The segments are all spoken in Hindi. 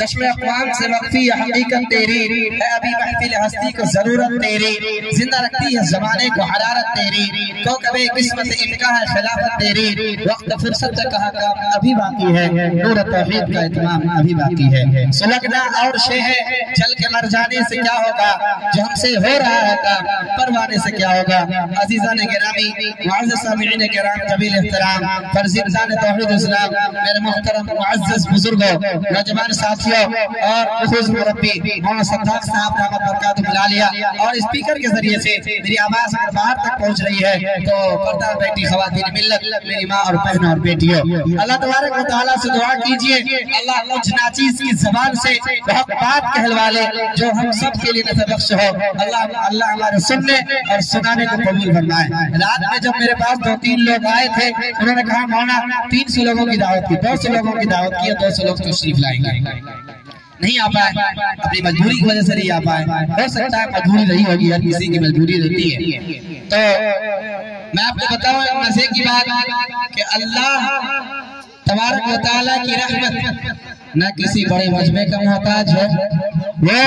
चश्मे अक़वाम से मख्फी हकीकत तेरी है, अभी महफिल हस्ती को जरूरत तेरी, जिंदा रखती है जमाने को हरारत तेरी, को कभी किस्मत इनका है खिलाफत तेरी, वक्त फुर्सत का काम अभी बाकी है, नूर तौहीद का इत्माम अभी बाकी है। सुलगना और शे है, चल के मर जाने से क्या होगा, जो हमसे हो रहा है काम परवाने से क्या होगा। अजीज़ान गिरामी, मुअज़्ज़ज़ सामिईन किराम, जमील एहतराम, फर्ज़िंदान तौहीद इस्लाम, मेरे मुहतरम मुअज़्ज़ज़ बुजुर्गों, नौजवान साथियों और खुद मुरब्बी मौलाना सद्दाक साहब दामद बरकातुहू बुला लिया और स्पीकर के जरिए से मेरी आवाज अगर बाहर तक पहुंच रही है तो पर्दा बैठी ख़वातीन मिल्लत, मेरी माँ और बहन और बेटियों, अल्लाह तबारक व तआला से दुआ कीजिए अल्लाह मुझ नाचीज की जबान से हक बात कहलवाले जो हम सब के लिए नफ़े बख्श हो। अल्लाह हमारे सुनने और सुनाने को कबूल फरमाए। रात में जब मेरे पास 2-3 लोग आए थे, उन्होंने कहा मौलाना 300 लोगों की दावत की, 200 लोगों की दावत की, 200 लोग तशरीफ लाएंगे। नहीं आ पाए, अपनी मजबूरी की वजह से नहीं आ पाए। हो सकता है मजबूरी रही होगी, हर किसी की मजबूरी रहती है। तो मैं आपको बताऊं मजे की बात कि अल्लाह तबारक व तआला की रहमत न किसी बड़े मजमे का मोहताज है, वो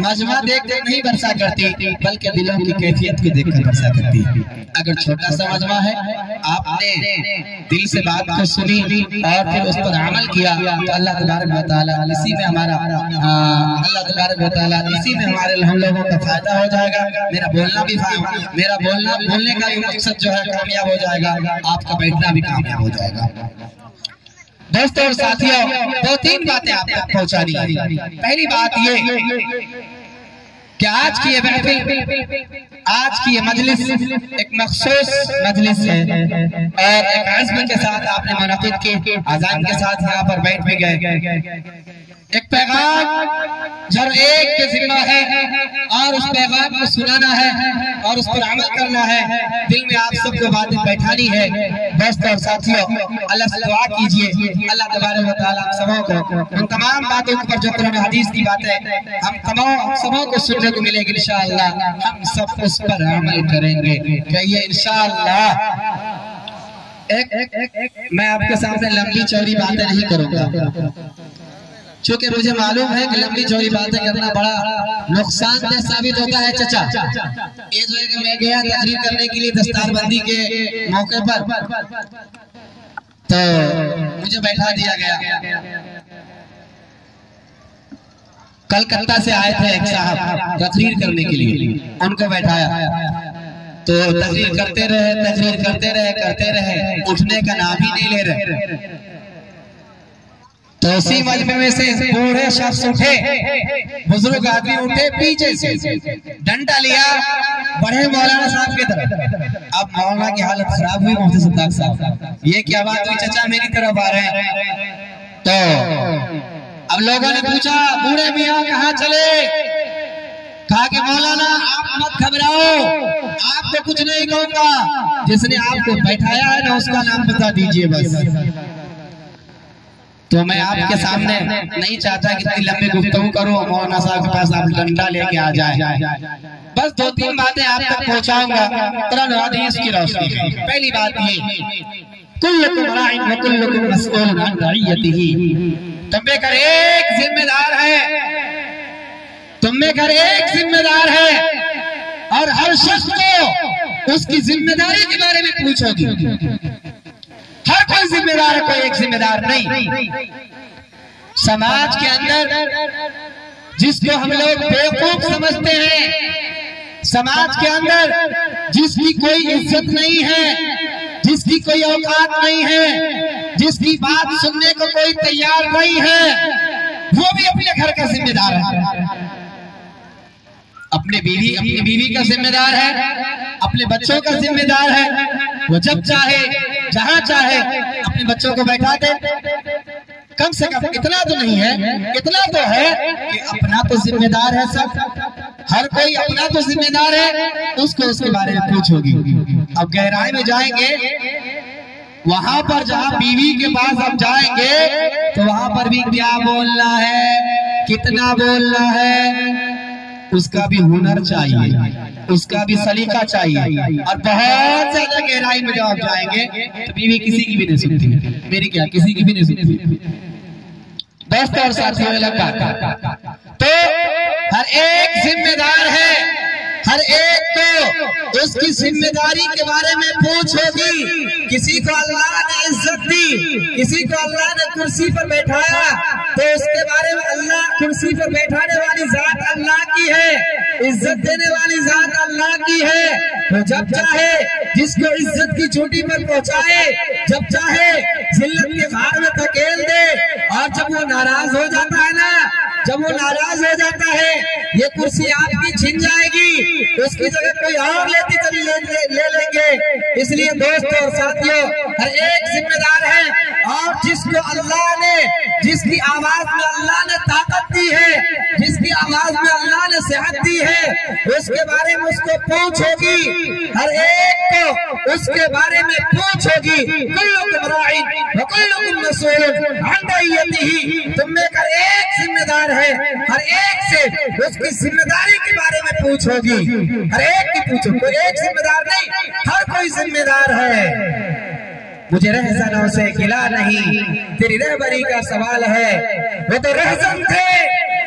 मजमा देख कर नहीं बरसा करती बल्कि दिलों की कैफियत को देखकर बरसा करती है। अगर छोटा सा मजमा है, आपने दिल से बात को सुनी और फिर उस पर अमल किया तो अल्लाह तबारक व तआला इसी में हमारा इसी में हमारे हम लोगों का फायदा हो जाएगा। मेरा बोलने का भी मकसद जो है कामयाब हो जाएगा, आपका बैठना भी कामयाब हो जाएगा। दोस्तों और साथियों, 2-3 बातें आप तक पहुंचानी है। पहली बात ये कि आज की ये महफिल, आज की ये मजलिस एक मखसूस मजलिस है और एक आज़म के साथ आपने मुनाफिद के अज़ान के साथ यहाँ पर बैठ भी गए। एक पैगाम जब एक के जिम्मा है और उस पैगाम को सुनाना है और उस पर अमल करना है, दिल में आप सबको बातें बैठानी है। दोस्तों और साथियों, अल्लाह से दुआ कीजिए अल्लाह तबारक व तआला हम सबों को उन तमाम बातों पर जो कुरान हदीस की बातें हम सबों को सुनने को मिलेगी इंशाअल्लाह, हम सब उस पर अमल करेंगे। कहिए इंशाअल्लाह। मैं आपके सामने लंबी चौड़ी बातें नहीं करूंगा, क्योंकि मुझे मालूम है कि लंबी चौड़ी बातें करना बड़ा नुकसानदेह साबित होता है। चचा, ये जो है कि मैं गया तकरीर करने के लिए दस्तारबंदी के मौके पर, तो मुझे बैठा दिया गया। कलकत्ता से आए थे एक साहब तकरीर करने के लिए, उनको बैठाया तो तकरीर करते रहे, उठने का नाम ही नहीं ले रहे। तो उसी मजमे में से बूढ़े शख्स उठे, बुजुर्ग आदमी उठे, पीछे से डंडा लिया, बढ़े मौलाना साहब की तरफ। अब मौलाना की हालत खराब हुई। मुफ्ती सद्दाक साहब, ये क्या बात हुई चचा, मेरी तरफ आ रहे हैं? तो अब लोगों ने पूछा बूढ़े मियाँ कहाँ चले? कहा कि मौलाना आप मत घबराओ, आपको कुछ नहीं कहूंगा, जिसने आपको बैठाया है ना उसका नाम बता दीजिए बस। तो मैं आपके सामने नहीं चाहता कि इतनी लंबी गुफ्तगू करूं, मौलाना साहब के पास आप डंडा लेके आ जाए। बस 2-3 बातें आप तक पहुंचाऊंगा कुरान और हदीस की रोशनी में। पहली बात ये, कुल्लुकुम राइन व कुल्लुकुम मसऊलुन अन रइयतिही। तुम में कर एक जिम्मेदार है और हर शख्स को उसकी जिम्मेदारी के बारे में पूछोगी। हर कोई जिम्मेदार है, कोई एक जिम्मेदार नहीं। समाज के अंदर जिसको हम लोग बेवकूफ समझते हैं, समाज के अंदर जिसकी कोई इज्जत नहीं है, जिसकी कोई औकात नहीं है, जिसकी बात सुनने को कोई तैयार नहीं है, वो भी अपने घर का जिम्मेदार है। अपनी बीवी का जिम्मेदार है, अपने बच्चों का जिम्मेदार है। वो जब चाहे जहां चाहे अपने बच्चों को बैठा दे, कम से कम इतना तो नहीं है, इतना तो है कि अपना तो जिम्मेदार है सब, हर कोई अपना तो जिम्मेदार है, उसको उसके बारे में पूछोगी। अब गहराई में जाएंगे, वहां पर जहां बीवी के पास हम जाएंगे तो वहां पर भी क्या बोलना है, कितना बोलना है, उसका भी हुनर चाहिए, उसका भी सलीका चाहिए। और बहुत ज्यादा गहराई में जब आप जाएंगे तो बीवी किसी की भी नहीं सुनती, मेरी क्या किसी की भी नहीं सुनती। दोस्तों और साथियों लगा तो हर एक जिम्मेदार है, हर एक को उसकी जिम्मेदारी के बारे में पूछोगी। किसी को अल्लाह ने इज्जत दी, किसी को अल्लाह ने कुर्सी पर बैठाया तो उसके बारे में अल्लाह, कुर्सी पर बैठाने वाली जात अल्लाह की है, इज्जत देने वाली जात अल्लाह की है। तो जब चाहे जिसको इज्जत की चोटी पर पहुंचाए, जब चाहे जिल्लत के भार में धकेल दे, और जब वो नाराज हो जाता है ना, जब वो नाराज हो जाता है, ये कुर्सी आपकी छिन जाएगी, उसकी जगह कोई और लेती चली ले लेंगे। इसलिए दोस्तों और साथियों हर एक जिम्मेदार है, और जिसको अल्लाह ने, जिसकी आवाज में अल्लाह ने ताकत दी है, जिसकी आवाज में अल्लाह ने सेहत दी है, उसके बारे में उसको पूछोगी, हर एक को उसके बारे में पूछोगी। कुल्लुकुम राइन व कुल्लुकुम मसऊलुन अन रइयतिही, तुम में हर एक जिम्मेदार है, हर एक से उसकी जिम्मेदारी के बारे में पूछोगी, हर एक की पूछो, कोई एक जिम्मेदार नहीं, हर कोई जिम्मेदार है। मुझे रहज़नों से गिला नहीं, तेरी रहबरी का सवाल है। वो तो रहज़न थे,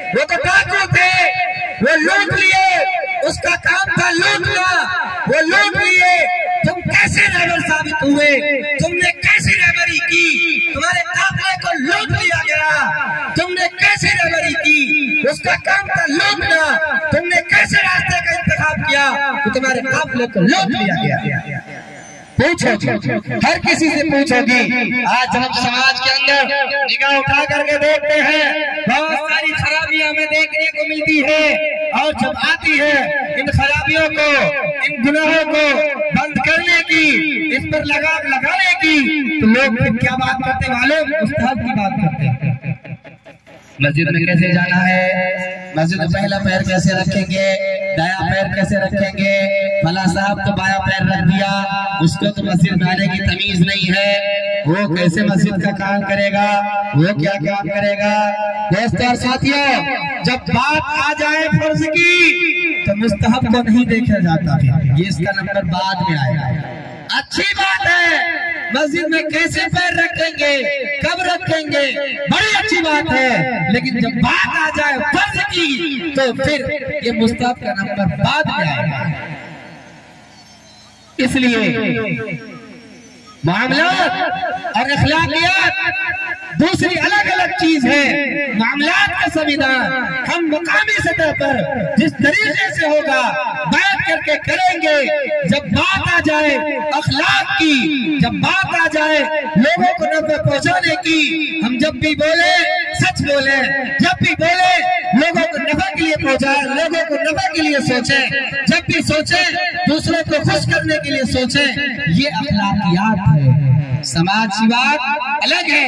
वो तो डाकू थे, वो लूट लिए, उसका काम था लूटना, वो लूट लिए। तुम कैसे रहबर साबित हुए, तुमने कैसी रहबरी की, तुम्हारे काफिले को लूट लिया गया, तुमने कैसी रहबरी की, उसका काम था लूटना, तुमने कैसे रास्ते का इंतखाब किया तो तुम्हारे काफिले को लूट लिया गया। पूछोगी, हर किसी से पूछोगी। आज जब समाज के अंदर निगाह उठा करके देखते हैं, बहुत सारी खराबियां हमें देखने को मिलती है, और जब आती है इन खराबियों को, इन गुनाहों को बंद करने की, इस पर लगाम लगाने की, तो लोग फिर क्या बात करते मालूम, उस्ताद की बात करते हैं। मस्जिद में कैसे जाना है, मस्जिद में पहला पैर कैसे रखेंगे, दाया पैर कैसे रखेंगे, भला साहब तो बाया पैर रख दिया, उसको तो मस्जिद में आने की तमीज नहीं है, वो कैसे मस्जिद का काम करेगा, वो क्या काम करेगा। दोस्तों और साथियों जब बात आ जाए फर्ज की तो मुस्तहब को नहीं देखा जाता है, ये इसका नंबर बाद में आएगा। अच्छी बात है मस्जिद में कैसे पैर रखेंगे, कब रखेंगे, बड़ी अच्छी बात है, लेकिन जब बात आ जाए फर्ज की तो फिर ये मुस्तहब का नंबर बाद में आएगा। इसलिए मामलात और अखलाकियात दूसरी अलग अलग चीज है। मामलात का संविधान हम मुकामी सतह पर जिस तरीके से होगा बात करके करेंगे, जब बात आ जाए अखलाक की, जब बात आ जाए लोगों को नफा पहुंचाने की, हम जब भी बोले सच बोले, जब भी बोले लोगों को नफा के लिए पहुंचाए, लोगों को नफा के लिए सोचे, जब भी सोचे दूसरों को खुश करने के लिए सोचे, ये अखलाकियात है। समाज की बात अलग है,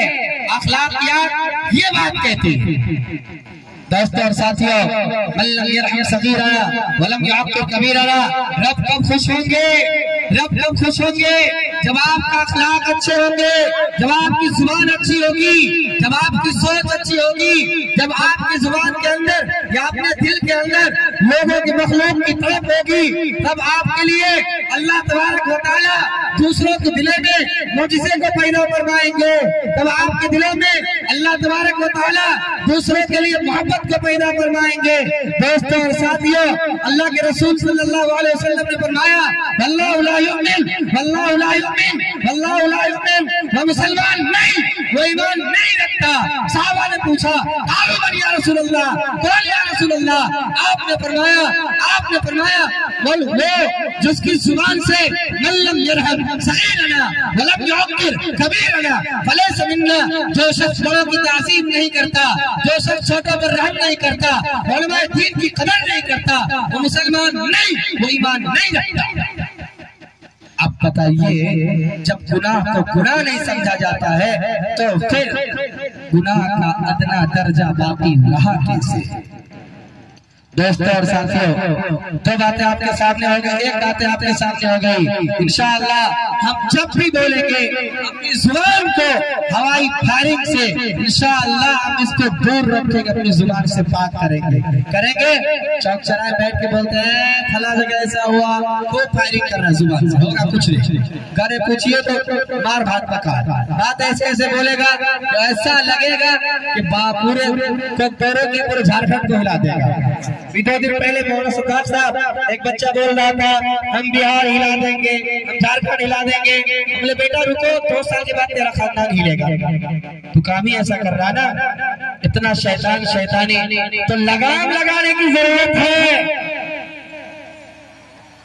अखलाकियात ये बात कहती है। दोस्तों और साथियों मल्लम यरहम सगीरना वलम युअक्किर कबीरना, रब कब खुश होंगे, रब कब खुश होंगे जब आपका अखलाक अच्छे होंगे, जब आपकी जुबान अच्छी होगी, जब आपकी सोच अच्छी होगी, जब आपकी जुबान के अंदर या अपने दिल के अंदर लोगों की मखलूक की तड़प होगी, तब आपके लिए अल्लाह तबारक व तआला दूसरों के दिलों में मुझसे को पैदा फरमाएंगे, तब आपके दिलों में अल्लाह तबारक व तआला दूसरों के लिए मोहब्बत को पैदा फरमाएंगे। दोस्तों और साथियों अल्लाह के रसूल सल्लल्लाहु अलैहि वसल्लम ने फरमाया वल्लाहु ला युमिन, वल्लाहु ला युमिन, वल्लाहु ला युमिन, वो मुसलमान नहीं, वो ईमान नहीं रखता। सहाबा ने पूछा कालू या रसूलल्लाह, कौन या रसूलल्लाह? आपने फरमाया वो जिसकी जुबान से मल्लम यरहम सगीरना वलम युअक्किर कबीरना फलैसा मिन्ना, जो शख्स बड़ों की ताज़ीम नहीं करता, जो शख्स छोटों पर रहम नहीं करता, उलमाए दीन की कदर नहीं करता, वो मुसलमान नहीं, वो ईमान नहीं रखता। अब बताइए जब गुनाह को गुनाह नहीं समझा जाता है तो फिर गुनाह का अदना दर्जा बाकी रहा कैसे। दोस्तों और साथियों, दो बातें आपके सामने हो गई, एक बातें आपके सामने हो गई। इंशाअल्लाह हम जब भी बोलेंगे अपनी जुबान को हवाई फायरिंग से इंशाअल्लाह हम इसको दूर रखेंगे, अपनी जुबान से बात करेंगे। चौक चौराहे बैठ के बोलते हैं फला जगह ऐसा हुआ, वो फायरिंग कर रहा है, जुबान से होगा कुछ नहीं। घरे पूछिए तो मार भात पका, बात ऐसे ऐसे बोलेगा तो ऐसा लगेगा कि पूरे पूरे झारखंड को हिला देगा। 2 दिन पहले मौलाना सुल्तान साहब एक बच्चा बोल रहा था हम बिहार हिला देंगे, हम झारखंड हिला देंगे। बोले बेटा रुको, 2 साल के बाद तेरा खानदान हिलेगा। तू काम ही ऐसा कर रहा ना, इतना शैतानी तो लगाम लगाने की जरूरत है।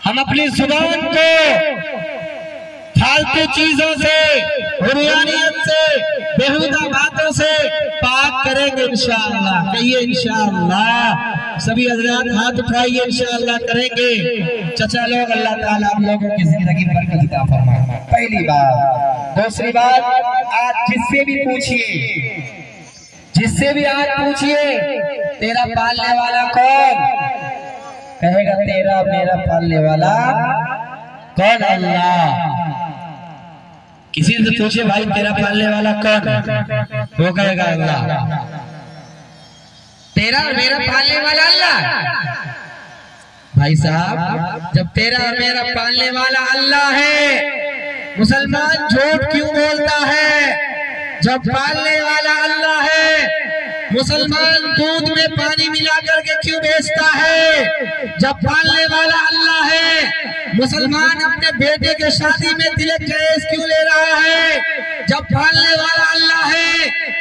हम अपनी जुबान को फालतू चीजों से, हुरियानियत से, बेहुदा बातों से पाक करेंगे इंशाअल्लाह। कहिए इंशाअल्लाह। सभी हजरात हाथ उठाइए, इंशाअल्लाह करेंगे। चचा लोग, अल्लाह ताला आप लोगों की जिंदगी में बरकत अता फरमाए। पहली बात। दूसरी बात, आज जिससे भी आज पूछिए तेरा पालने वाला कौन? कहेगा तेरा मेरा पालने वाला कौन? अल्लाह। किसी से पूछे भाई तेरा पालने वाला कौन है, वो कहेगा अल्लाह। तेरा मेरा पालने वाला अल्लाह। भाई साहब, जब तेरा मेरा पालने वाला अल्लाह है, मुसलमान झूठ क्यों बोलता है? जब पालने वाला अल्लाह है, मुसलमान दूध में पानी मिला करके क्यों बेचता है? जब पालने वाला अल्लाह है, मुसलमान अपने बेटे के शादी में तिलक जहेज क्यों ले रहा है? जब पालने वाला अल्लाह है,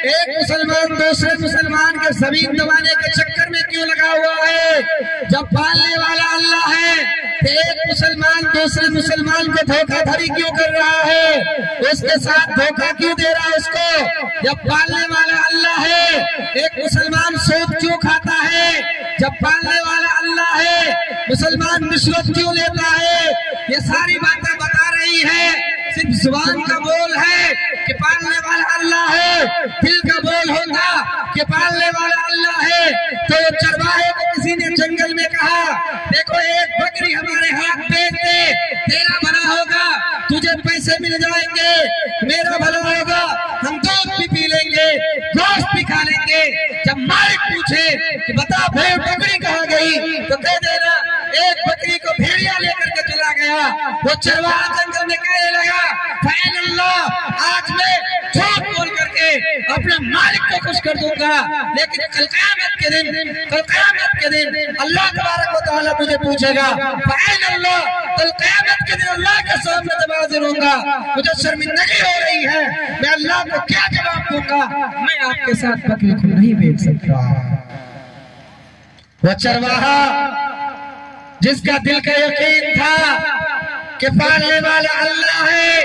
एक मुसलमान दूसरे मुसलमान के जमीन दबाने के चक्कर में क्यों लगा हुआ है? जब पालने वाला अल्लाह है, एक मुसलमान दूसरे मुसलमान को धोखाधड़ी क्यों कर रहा है? उसके साथ धोखा क्यों दे रहा है उसको? जब पालने वाला अल्लाह है, एक मुसलमान सूद क्यों खाता है? जब पालने वाला अल्लाह है, मुसलमान रिश्वत क्यों लेता है? ये सारी बातें बता रही है। सिर्फ जुबान का बोल है कि पालने वाला अल्लाह है, दिल का बोल होता कि पालने वाला अल्लाह है तो चरवाहे को किसी ने जंगल में कहा देखो एक बकरी हमारे हाथ बेच दे, तेरा भला होगा, तुझे पैसे मिल जाएंगे, मेरा भला होगा, हम दूध भी पी लेंगे, गोश्त भी खा लेंगे। जब मालिक पूछे कि बता भाई बकरी कहाँ गई, तो कह देना एक बकरी को भेड़िया लेकर के चला गया। वो चरवाहा जंगल में कहने लगा फैन अल्लाह, आज मैं झूठ बोल करके अपने मालिक को खुश कर दूंगा, लेकिन कल क़यामत के दिन अल्लाह तबारक व तआला मुझे पूछेगा फैन अल्लाह, कल क़यामत के दिन अल्लाह के सामने जब हाजिर होऊंगा, मुझे शर्मिंदगी हो रही है, मैं अल्लाह को क्या जवाब दूंगा? मैं आपके साथ बकरी को नहीं बेच सकता। वो चरवाहा जिसका दिल का यकीन था कि पालने वाला अल्लाह है,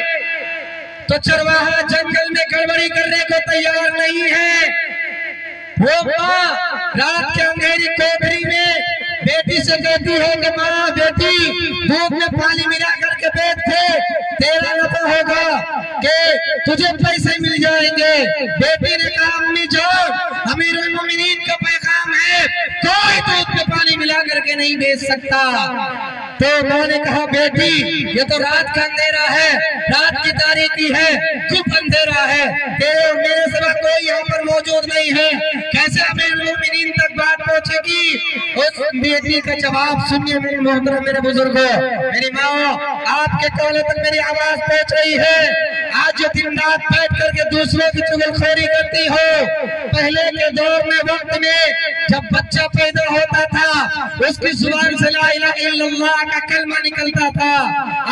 तो चरवाहा जंगल में गड़बड़ी करने को तैयार नहीं है। वो माँ रात के अंधेरी कोठरी में बेटी से कहती है कि माँ बेटी दूध में पानी मिला करके बेच दे, तेरा नफा होगा कि तुझे पैसे मिल जाएंगे। बेटी ने कहा अम्मी जान, अमीरुल मोमिनीन का पैगाम है, कोई दूध में पानी मिला करके नहीं बेच सकता। तो उन्होंने कहा बेटी ये तो रात का अंधेरा है, रात की तारीकी है, गुप्त अंधेरा है, तेरे और मेरे सिवा कोई यहाँ पर मौजूद नहीं है, कैसे अमीरुल मोमिनीन तक बात पहुँचेगी? उस बेटी का जवाब सुनिए मेरे मोहतरम, मेरे बुजुर्गों, मेरी माँ, आपके कानों तक मेरी आवाज पहुँच रही है। आज जो दिन रात बैठ करके दूसरों की चुगलखोरी करती हो, पहले के दौर में वक्त में जब बच्चा पैदा होता था उसकी जुबान से ला इलाहा इल्लल्लाह का कलमा निकलता था।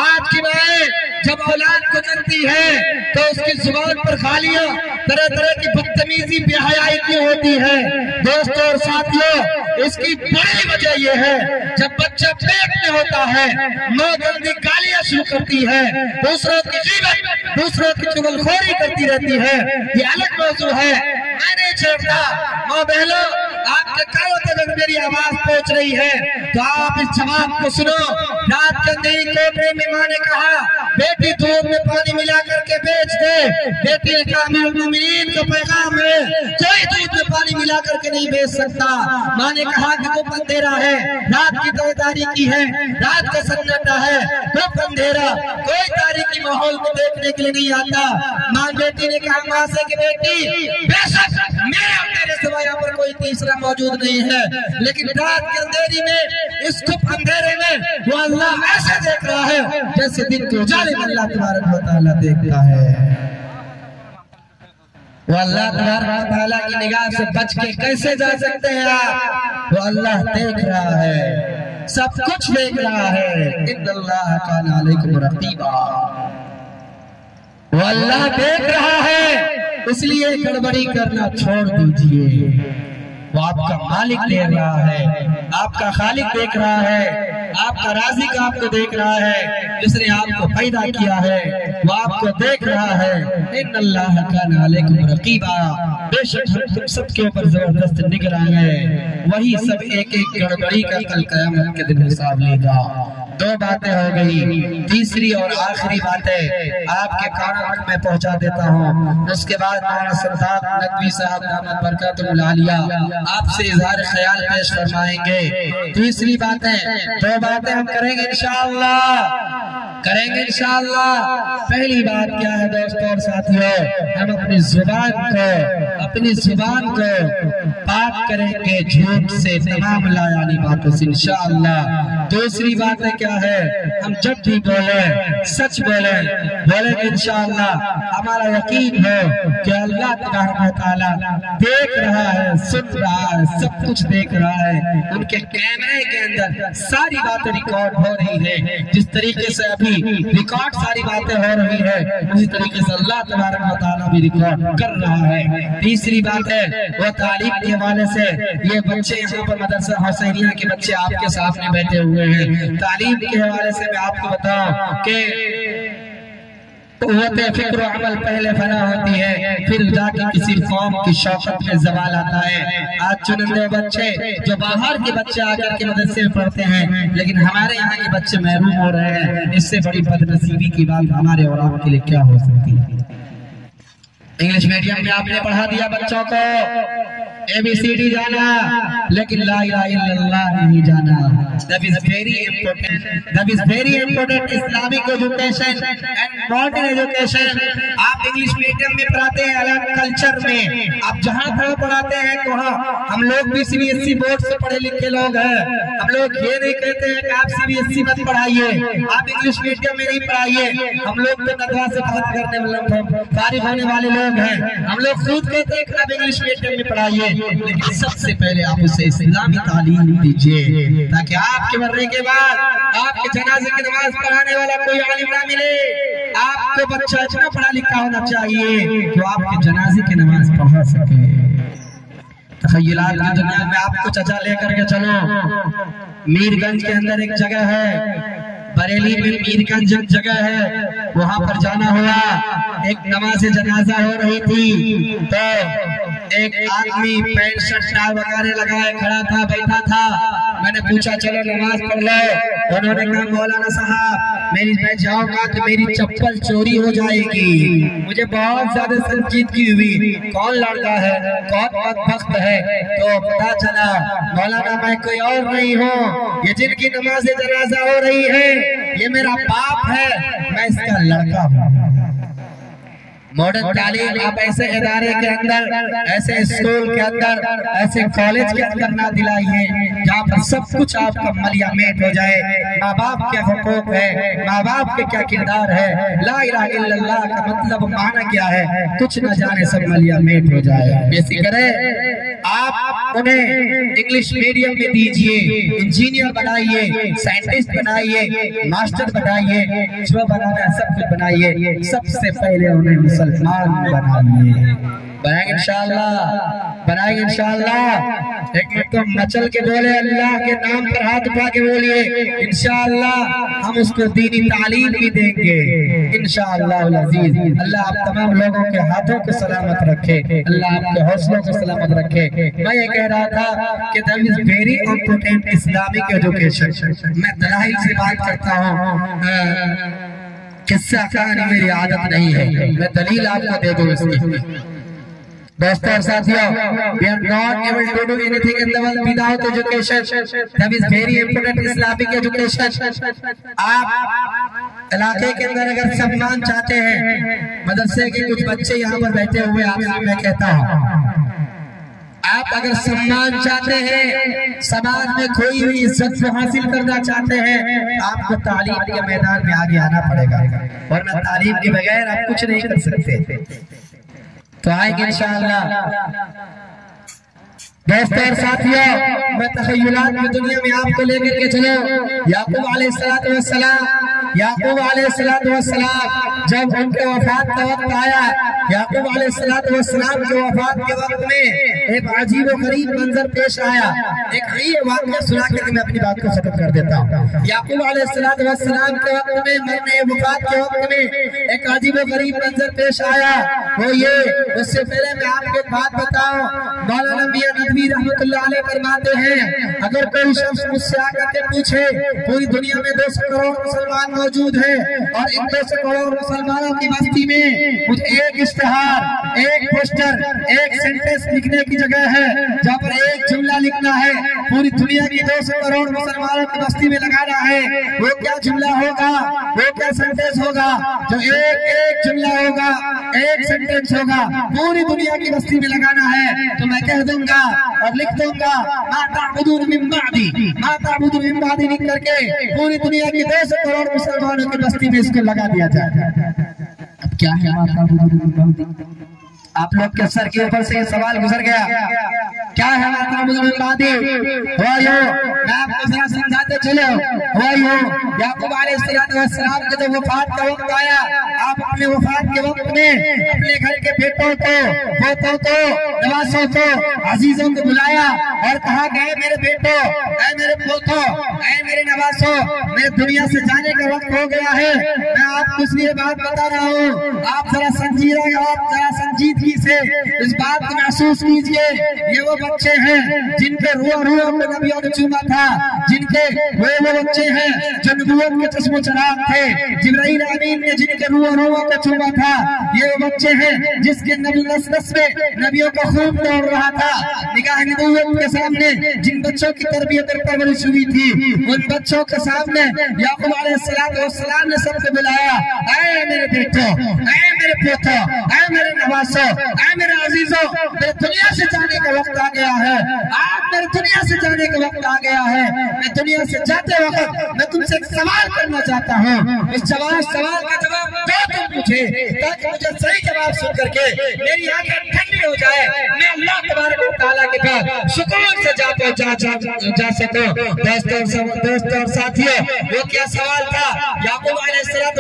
आज की माएँ जब औलाद को करती है तो उसकी जुबान पर गालियां, तरह तरह की बदतमीजी, बेहयाई क्यों होती है? दोस्तों और साथियों, इसकी बड़ी वजह यह है जब बच्चा पेट में होता है, माँ गंदी गालियां शुरू करती है, दूसरों की ग़ीबत, दूसरों की चुगलखोरी करती रहती है। ये अलग मौजू है, मैं नहीं छेड़ता। माँ बहनों, आपके कानों तक अगर मेरी आवाज पहुंच रही है तो आप इस जवाब को सुनो। रात के अंधेरी कोठरी में माँ ने कहा बेटी दूध में पानी मिला करके बेच दे। बेटी कामिल मुमिनीन का पैगाम है, कोई दूध में पानी मिला करके नहीं बेच सकता। माँ ने कहा कि वो अंधेरा है, रात की तो तारीकी है, रात का सन्नाटा है, वो अंधेरा, कोई तारीकी माहौल को देखने के लिए नहीं आता। माँ बेटी ने कहा माँ से कि बेटी बेशक मेरे और तेरे सिवा यहाँ पर कोई तीसरा मौजूद नहीं है, लेकिन रात के अंधेरी में, इस गुप्त अंधेरे में वो अल्लाह ऐसे देख रहा है जैसे दिन के उजाले में अल्लाह तबारक व तआला देखता है। वो अल्लाह तबारक व तआला की निगाह से बच के कैसे जा सकते हैं आप? वो अल्लाह देख रहा है, सब कुछ देख रहा है। इन्नल्लाह काना अलैकुम रक़ीबा। वो अल्लाह देख रहा है, इसलिए गड़बड़ी करना छोड़ दीजिए। वो आपका मालिक देख रहा है, आपका खालिक देख रहा है, आपका राज़िक आपको देख रहा है, जिसने आपको पैदा किया है वो आपको देख रहा है। इन्नल्लाह काना अलैकुम रक़ीबा। बेशक हम तुम सबके ऊपर जबरदस्त निगरान है। वही सब एक एक गड़बड़ी का कल क़यामत के दिन हिसाब लेगा। दो बातें हो गई, तीसरी और आखिरी बातें आपके कानों में पहुंचा देता हूँ। उसके बाद मौलाना सरदार नकवी साहब दामद बरकतुहुल आलिया आपसे इज़हार ख्याल पेश फरमाएंगे। तीसरी बातें, दो बातें हम करेंगे इंशाअल्लाह। पहली बात क्या है दोस्तों और साथियों, हम अपनी जुबान को पाक करेंगे झूठ से, तमाम लायानी बातों से इंशाअल्लाह। दूसरी बात क्या है, हम जब भी बोले सच बोलेंगे इंशाअल्लाह। हमारा यकीन है कि अल्लाह तबारक व तआला देख रहा है, सुन रहा है, सब कुछ देख रहा है। उनके कैमरे के अंदर सारी बातें रिकॉर्ड हो रही है। जिस तरीके से अभी रिकॉर्ड सारी बातें हो रही है, उसी तरीके से अल्लाह तबारक व तआला भी रिकॉर्ड कर रहा है। तीसरी बात है वो तालीम के हवाले से, ये बच्चे यहाँ पर मदरसा हुसैनिया के बच्चे आपके सामने बैठे हुए हैं। तालीम के हवाले से मैं आपको बताऊं कि फिक्र अमल पहले फना होती है, फिर जाके किसी कौम की शौकत में जवाल आता है। आज चुनिंदे बच्चे जो बाहर के बच्चे आकर के मदरसे में पढ़ते हैं, लेकिन हमारे यहाँ के बच्चे महरूम हो रहे हैं। इससे बड़ी बदनसीबी की बात हमारे और आपके लिए क्या हो सकती है? इंग्लिश मीडियम में आपने पढ़ा दिया बच्चों को ABCD जाना, लेकिन ला इलाहा इल्लल्लाह नहीं जाना। That is very important Islamic education and modern education। आप इंग्लिश मीडियम में पढ़ाते हैं अलग कल्चर में, आप जहाँ पढ़ाते हैं वहाँ हम लोग भी CBSE बोर्ड से पढ़े लिखे लोग हैं। हम लोग ये नहीं कहते हैं कि आप CBSE मत पढ़ाइए, आप इंग्लिश मीडियम में नहीं पढ़ाइए। हम लोग तो नदवा से बात करने वाले फारिग होने वाले लोग हैं। हम लोग खुद कहते हैं कि आप इंग्लिश मीडियम में पढ़ाइए, लेकिन सबसे पहले आप उसे इस्लामी तालीम दीजिए, ताकि आपके मरने के बाद आपके जनाजे की नमाज पढ़ाने वाला कोई आलिम ना मिले। आपको बच्चा इतना पढ़ा लिखा होना चाहिए तो आपके जनाजे की नमाज पढ़ा सके। तखय्युलात की दुनिया में आपको चचा लेकर के चलो। मीरगंज के अंदर एक जगह है, बरेली में मीरगंज जगह है, वहां पर जाना हुआ। एक नमाज जनाजा हो रही थी तो एक आदमी पैंट शर्ट टाई वगैरह लगाए खड़ा था, बैठा था। मैंने पूछा चलो नमाज पढ़ लो। उन्होंने कहा मौलाना साहब मैं जाऊंगा तो मेरी चप्पल चोरी हो जाएगी। मुझे बहुत ज्यादा संजीदगी हुई, कौन लड़का है, कौन बदबख्त है। तो पता चला मौलाना मैं कोई और नहीं हूँ, ये जिनकी नमाज जनाजा हो रही है ये मेरा बाप है, मैं इसका लड़का हूँ। मॉडर्न तालीम आप ऐसे इदारे के अंदर, ऐसे स्कूल के अंदर, ऐसे कॉलेज के अंदर ना दिलाइए जहाँ पर सब कुछ आपका मलिया मेट हो जाए। माँ बाप के हुकूक है, माँ बाप के क्या किरदार है, ला इलाहा इल्लल्लाह का मतलब माना क्या है, कुछ न जाने सब मलिया मेट हो जाए। बेसी करे आप उन्हें इंग्लिश मीडियम में दीजिए, इंजीनियर बनाइए, साइंटिस्ट बनाइए, मास्टर बनाइए, जो बनाना है सब कुछ बनाइए। सबसे पहले उन्हें मुसलमान बनाइए। बनाएंगे इंशाअल्लाह। एक मिनट तो मचल के बोले अल्लाह के नाम पर हाथ उठा के बोलिए इंशाअल्लाह। हम उसको दीनी तालीम भी देंगे इंशाअल्लाह अज़ीज़। अल्लाह आप तमाम लोगों के हाथों को सलामत रखे, अल्लाह आपके हौसलों को सलामत रखे। मैं ये कह रहा था कि that is very important Islamic education. मैं दलाइल से बात करता हूँ, किस्सा कहानी मेरी आदत नहीं है, मैं दलील आपको दे दूं इसकी। दोस्तों और साथियों, we are not able to do anything in the world without education. That is very important. Islamic education. आप इलाके के अंदर अगर सम्मान चाहते हैं, मदरसे के कुछ बच्चे यहाँ पर बैठे हुए आपसे मैं कहता हूँ, आप अगर सम्मान चाहते हैं, समाज में खोई हुई इज्जत को हासिल करना चाहते हैं, आपको तालीम के मैदान में आगे आना पड़ेगा, वरना तालीम के बगैर आप कुछ नहीं कर सकते। तो आएंगे इंशाअल्लाह। दोस्तों और साथियों, मैं तखय्युलात की दुनिया में आपको लेकर के चलो। याकूब अलैहिस्सलाम जब उनके वफात का वक्त आया, याकूब अलैहिस्सलाम के वफात के वक्त में एक अजीब और गरीब मंजर पेश आया। एक ये वाक़या सुना कर मैं अपनी बात को खत्म कर देता हूँ। याकूब अलैहिस्सलाम के वक्त में, मरने वफात के वक्त में एक अजीब और गरीब मंजर पेश आया। वो ये, उससे पहले मैं आपको एक बात बताऊं, मौलाना मियां नदवी रहमतुल्लाह अलैह फरमाते हैं, अगर कोई शख्स मुझसे आकर के पूछे पूरी दुनिया में 200 करोड़ मुसलमान मौजूद है और इन 200 करोड़ मुसलमानों की बस्ती में कुछ एक इश्तिहार, एक पोस्टर, एक सेंटेंस लिखने की जगह है जहाँ पर एक जुमला लिखना है, पूरी दुनिया की 200 करोड़ मुसलमानों की बस्ती में लगाना है, वो क्या जुमला होगा, वो क्या सेंटेंस होगा? जो एक जुमला होगा, एक सेंटेंस होगा, पूरी दुनिया की बस्ती में लगाना है, तो मैं कह दूंगा और लिख दूंगा, मा ताबुदून मिन बादी लिख करके पूरी दुनिया की 200 करोड़ मुसलमानों की बस्ती में इसको लगा दिया जाए। अब क्या है मा ताबुदून मिन बादी? आप लोग के सर के ऊपर से ये सवाल गुजर गया, क्या है मा ताबुदून मिन बादी? मैं आपको जरा समझाते चलो। याकूब अलैहिस्सलाम के जब वफात का वक्त आया, आप अपने वफात के वक्त में अपने घर के बेटों को, पोतों को, नवासों को, अजीजों को बुलाया और कहा गए मेरे बेटों, ऐ मेरे पोतों, ऐ मेरे नवासों, मेरे दुनिया से जाने का वक्त हो गया है। मैं आपको इसलिए बात बता रहा हूँ, आप जरा संजीदगी से इस बात को महसूस कीजिए। ये वो बच्चे हैं जिनके रूह को नबियों ने चूमा था, जिनके वो बच्चे हैं जो नबूवत के चश्मो चराग थे, जिब्राइल अमीन ने जिनके रूह को चूमा था। ये वो बच्चे हैं जिसके नस में नबियों का खून दौड़ रहा था। निगाह नबूवत के सामने जिन बच्चों की तरबियत और परवरिश हुई थी, उन बच्चों के सामने याकूब अलैहिस्सलाम ने सबसे बुलाया, ऐ मेरे बेटों, ऐ मेरे पोतों, ऐ मेरे नवासों, ऐ मेरे अजीजों, मेरे दुनिया से जाने का वक्त आ गया है। आप मेरे दुनिया से जाने का वक्त आ गया है। मैं दुनिया से जाते वक्त मैं तुमसे एक सवाल करना चाहता हूँ। इस सवाल का जवाब दो तुम मुझे, ताकि मुझे सही जवाब सुन करके मेरी आंखें ठंडी हो जाए, मैं अल्लाह तबारक व तआला के पास सुकून से जा सकूं। दोस्तों और साथियों, वो क्या सवाल था याकूब अलैहिस्सलाम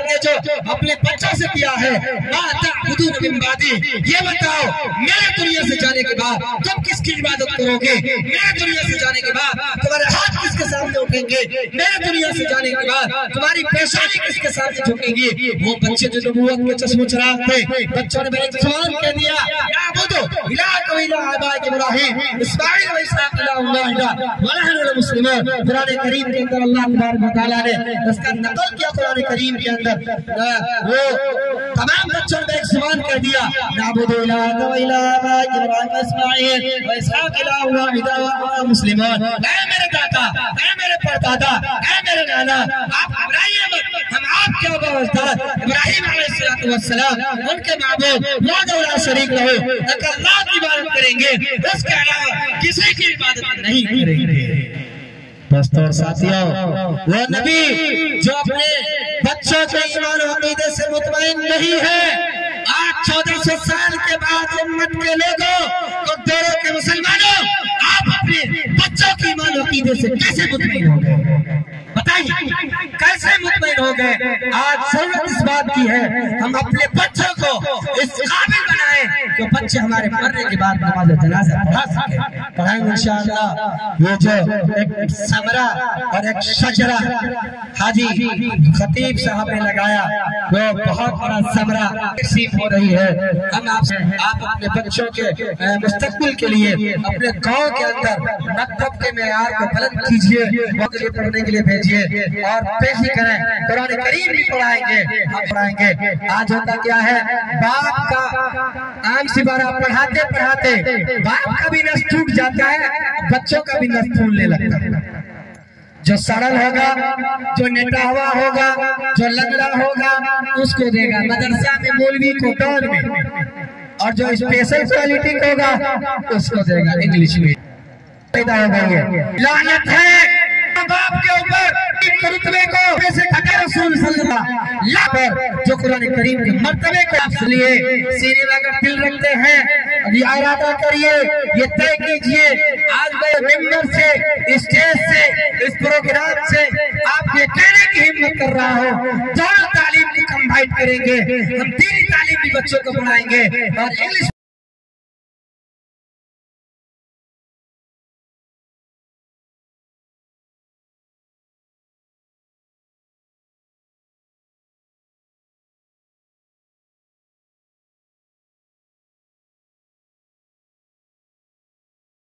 ने जो अपने बच्चों से किया है, मा ताबुदून मिन बादी, ये बताओ मेरे दुनिया से जाने के बाद तुम किसकी इबादत करोगे? मेरे दुनिया से जाने के बाद तुम्हारे हाथ किसके सामने उठेंगे? मेरे दुनिया से जाने के बाद तुम्हारी पेशानी किसके सामने झुकेंगी? वो बच्चे जो नबूवत के चश्मो चराग थे, बच्चों ने मेरे सवाल कह दिया, याबुदु इलाहा व इलाहा आबाए इब्राहीम इस्माइल व इसहाक इलाहा व नहनु मुस्लिमून। कुरान करीम के अंदर अल्लाह तबारक व तआला ने इसका नकल किया। कुरान करीम के अंदर वो तमाम बच्चों ने एक सवाल कह दिया, याबुदु इलाहा व इलाहा आबाए इब्राहीम इस्माइल व इसहाक इलाहा व मुस्लिमून। ऐ मेरे दादा, ऐ मेरे परदादा, ऐ मेरे नाना, आप घबराइए मत, हम आपके अब्बाजाद इब्राहीम अलैहिस्सलाम उनके माबूद ला शरीक रहो, एक अल्लाह की इबादत करेंगे, उसके अलावा किसी की इबादत नहीं करेंगे। दोस्तों और साथियों, वो नबी जो अपने बच्चों के ईमान और अकीदे से मुतमईन नहीं है, आज 1400 साल के बाद उम्मत के लोगों को दोनों के मुसलमानों, आप अपने बच्चों की ईमान और अकीदे से कैसे मुतमईन हो गए? बताइए कैसे मुतमईन हो गए? आज जरूरत इस बात की है हम अपने बच्चों को इस काबिल बनाएं कि बच्चे हमारे मरने के बाद नमाज जनाजा पढ़ा सके, पढ़ाएंगे इंशाअल्लाह। वो जो एक समरा और एक शजरा हाजी खतीब साहब ने लगाया, वो बहुत बड़ा समरा तकसीम हो रही है। हम आप अपने बच्चों के मुस्तकबिल के लिए अपने गाँव के अंदर मकतब के मेयार को बुलंद कीजिए, पढ़ने के लिए भेजिए और भी करें, कुरान करीम भी पढ़ाएंगे, हम पढ़ाएंगे। आज होता क्या है, बाप का आम सिबारा पढ़ाते पढ़ाते बाप का भी नस टूट जाता है, बच्चों का भी नस फूलने लगता है। जो सरल होगा, जो नेता हुआ होगा, जो लंगड़ा होगा, उसको देगा मदरसा में मौलवी को दौर में, और जो स्पेशल क्वालिटी होगा उसको देगा इंग्लिश में। पैदा हो गई है, लानत है बाप के ऊपर, रुतबे को पैसे खटे रसूल सल्लल्लाहु अलैहि वसल्लम जो कुरान करीम के मर्तबे को आप लिए सीने में अगर दिल रखते हैं, अभी इरादा करिए, ये तय कीजिए, आज मैं मेंबर से, स्टेज से, इस प्रोग्राम से आपके कहने की हिम्मत कर रहा हूँ, दोनों तालीम को कंबाइन करेंगे, हम दीनी तालीम भी बच्चों को पढ़ाएंगे और इंग्लिश